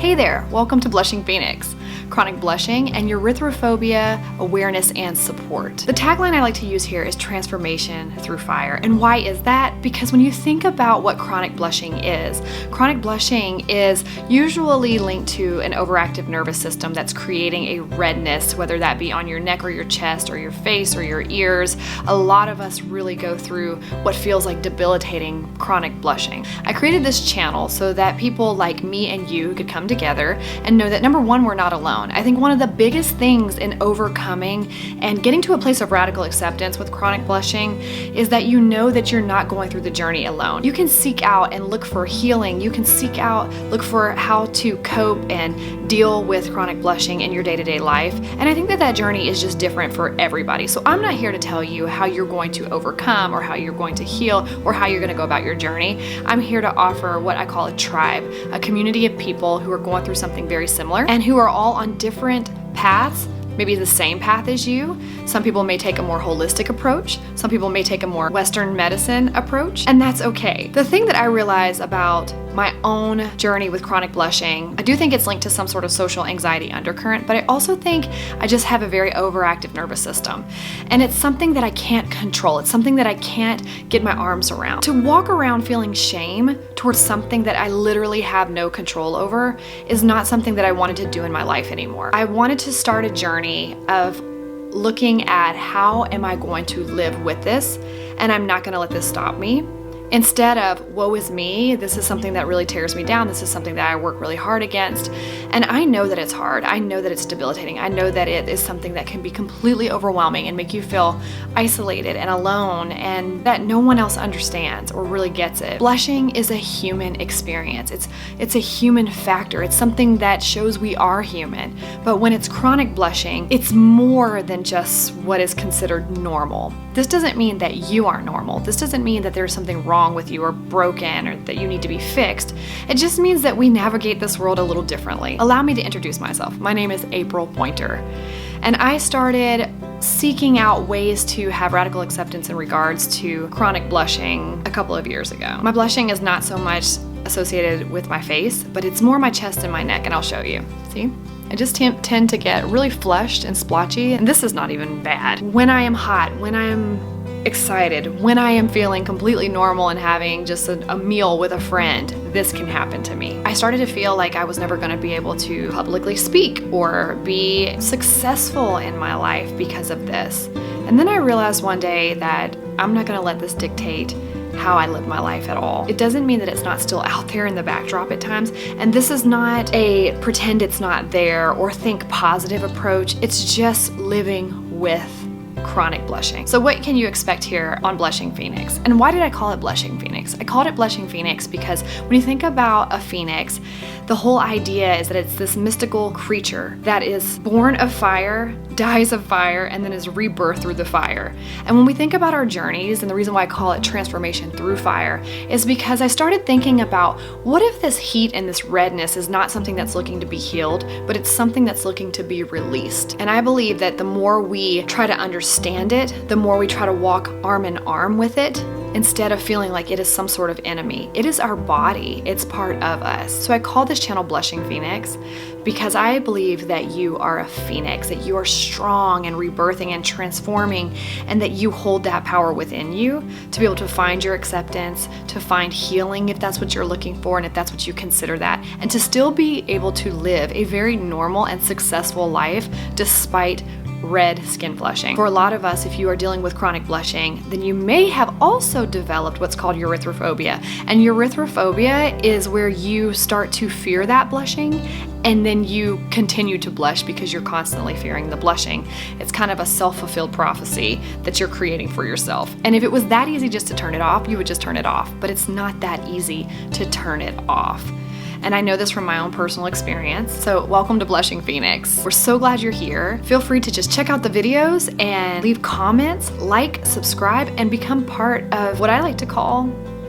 Hey there, welcome to Blushing Phoenix, chronic blushing and erythrophobia awareness and support. The tagline I like to use here is transformation through fire. And why is that? Because when you think about what chronic blushing is usually linked to an overactive nervous system that's creating a redness, whether that be on your neck or your chest or your face or your ears. A lot of us really go through what feels like debilitating chronic blushing. I created this channel so that people like me and you could come together and know that number one, we're not alone. I think one of the biggest things in overcoming and getting to a place of radical acceptance with chronic blushing is that you know that you're not going through the journey alone. You can seek out and look for healing. You can seek out, look for how to cope and deal with chronic blushing in your day-to-day life. And I think that that journey is just different for everybody. So I'm not here to tell you how you're going to overcome or how you're going to heal or how you're going to go about your journey. I'm here to offer what I call a tribe, a community of people who are going through something very similar and who are all on different paths, maybe the same path as you. Some people may take a more holistic approach. Some people may take a more Western medicine approach, and that's okay. The thing that I realize about my own journey with chronic blushing, I do think it's linked to some sort of social anxiety undercurrent, but I also think I just have a very overactive nervous system. And it's something that I can't control. It's something that I can't get my arms around. To walk around feeling shame towards something that I literally have no control over is not something that I wanted to do in my life anymore. I wanted to start a journey of looking at how am I going to live with this, and I'm not going to let this stop me. Instead of, woe is me, this is something that really tears me down, this is something that I work really hard against. And I know that it's hard, I know that it's debilitating, I know that it is something that can be completely overwhelming and make you feel isolated and alone and that no one else understands or really gets it. Blushing is a human experience, it's a human factor, it's something that shows we are human. But when it's chronic blushing, it's more than just what is considered normal. This doesn't mean that you aren't normal, this doesn't mean that there's something wrong with you or broken or that you need to be fixed. It just means that we navigate this world a little differently. Allow me to introduce myself. My name is April Pointer, and I started seeking out ways to have radical acceptance in regards to chronic blushing a couple of years ago. My blushing is not so much associated with my face, but it's more my chest and my neck, and I'll show you. See? I just tend to get really flushed and splotchy, and this is not even bad. When I am hot, when I am excited, when I am feeling completely normal and having just a meal with a friend, this can happen to me. I started to feel like I was never going to be able to publicly speak or be successful in my life because of this. And then I realized one day that I'm not going to let this dictate how I live my life at all. It doesn't mean that it's not still out there in the backdrop at times, and this is not a pretend it's not there or think positive approach. It's just living with chronic blushing. So what can you expect here on Blushing Phoenix? And why did I call it Blushing Phoenix? I called it Blushing Phoenix because when you think about a phoenix, the whole idea is that it's this mystical creature that is born of fire, dies of fire, and then is rebirthed through the fire. And when we think about our journeys, and the reason why I call it transformation through fire is because I started thinking about what if this heat and this redness is not something that's looking to be healed, but it's something that's looking to be released. And I believe that the more we try to understand it, the more we try to walk arm in arm with it, instead of feeling like it is some sort of enemy. It is our body, it's part of us. So I call this channel Blushing Phoenix because I believe that you are a phoenix, that you are strong and rebirthing and transforming, and that you hold that power within you to be able to find your acceptance, to find healing if that's what you're looking for and if that's what you consider that, and to still be able to live a very normal and successful life despite red skin flushing. For a lot of us, if you are dealing with chronic blushing, then you may have also developed what's called erythrophobia. And erythrophobia is where you start to fear that blushing and then you continue to blush because you're constantly fearing the blushing. It's kind of a self-fulfilled prophecy that you're creating for yourself. And if it was that easy just to turn it off, you would just turn it off. But it's not that easy to turn it off. And I know this from my own personal experience. So welcome to Blushing Phoenix. We're so glad you're here. Feel free to just check out the videos and leave comments, like, subscribe, and become part of what I like to call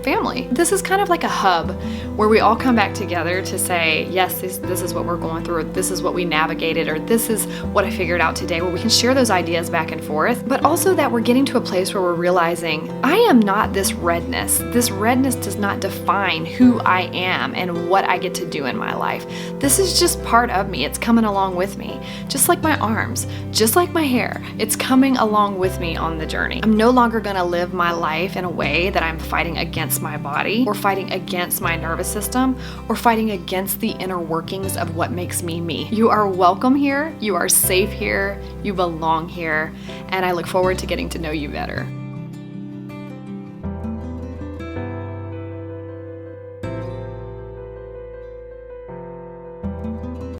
family. This is kind of like a hub where we all come back together to say, yes, this is what we're going through, or this is what we navigated, or this is what I figured out today, where we can share those ideas back and forth, but also that we're getting to a place where we're realizing I am not this redness. This redness does not define who I am and what I get to do in my life. This is just part of me. It's coming along with me. Just like my arms, just like my hair, it's coming along with me on the journey. I'm no longer gonna live my life in a way that I'm fighting against my body, or fighting against my nervous system, or fighting against the inner workings of what makes me me. You are welcome here, you are safe here, you belong here, and I look forward to getting to know you better.